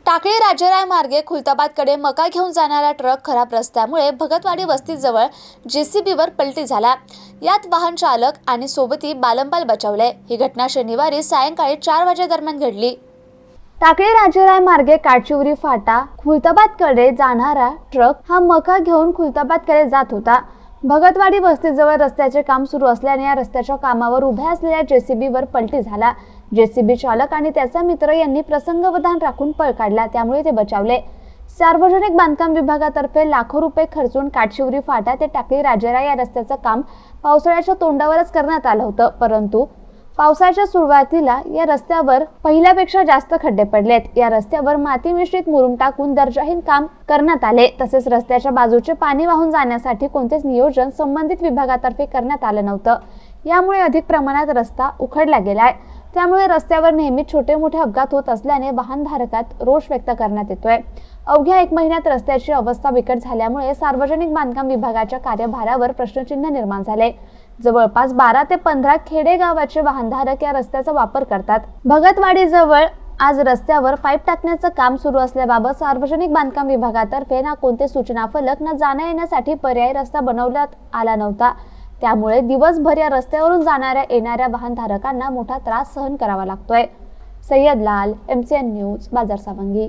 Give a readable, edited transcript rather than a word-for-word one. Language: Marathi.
टाकळी राजेराय मार्गे खुलताबादकडे मका घेऊन जाणारा ट्रक खराब रस्त्यामुळे भगतवाडी वस्तीजवळ जेसीबीवर पलटी झाला। यात वाहन चालक आणि सोबती बालंबाल बचावले। ही घटना शनिवारी सायंकाळी 4 वाजेदरम्यान घडली। टाकळी राजेराय मार्गे काटशिवरी फाटा खुलताबादकडे जाणारा ट्रक हा मका घेऊन खुलताबादकडे जात होता। भगतवाडी वस्तीजवळ रस्त्याचे काम सुरू असल्याने या रस्त्याच्या कामावर उभ्या असलेल्या जेसीबीवर पलटी झाला। जेसीबी चालक आणि त्याचा मित्र यांनी प्रसंगावधान राखून पळ काढला, त्यामुळे ते बचावले। सार्वजनिक बांधकाम विभागातर्फे लाखो रुपये खर्चून काटशिवरी फाटा ते टाकळी राजेराय या रस्त्याचं काम पावसाळ्याच्या तोंडावरच करण्यात आलं होतं, परंतु पावसाच्या सुरुवातीला या रस्त्यावर पहिल्यापेक्षा जास्त खड्डे पडलेत। या रस्त्यावर माती मिश्रित मुरुम टाकून दर्जाहीन काम करण्यात आले। तसेच रस्त्याच्या बाजूचे पाणी वाहून जाण्यासाठी कोणतेच नियोजन संबंधित विभागातर्फे करण्यात आलं नव्हतं। यामुळे अधिक प्रमाणात रस्ता उखडला गेलाय। त्यामुळे रस्त्यावर नेहमी छोटे मोठे अपघात होत असल्याने वाहनधारकात रोष व्यक्त करण्यात येतोय। अवघ्या 1 महिन्यात रस्त्याची अवस्था बिकट झाल्यामुळे सार्वजनिक बांधकाम विभागाच्या कार्यभारावर प्रश्नचिन्ह निर्माण झाले। जवळपास 12 ते 15 खेडेगावाचे वाहनधारक या रस्त्याचा वापर करतात। भगतवाडी जवळ आज रस्त्यावर पाईप टाकण्याचं काम सुरू असल्याबाबत सार्वजनिक बांधकाम विभागातर्फे ना कोणते सूचना फलक ना जाण्या येण्यासाठी पर्यायी रस्ता बनवण्यात आला नव्हता। त्यामुळे दिवसभर या रस्त्यावरून जाणाऱ्या येणाऱ्या वाहनधारकांना मोठा त्रास सहन करावा लागतोय। सय्यद लाल, MCN न्यूज, बाजार सावंगी।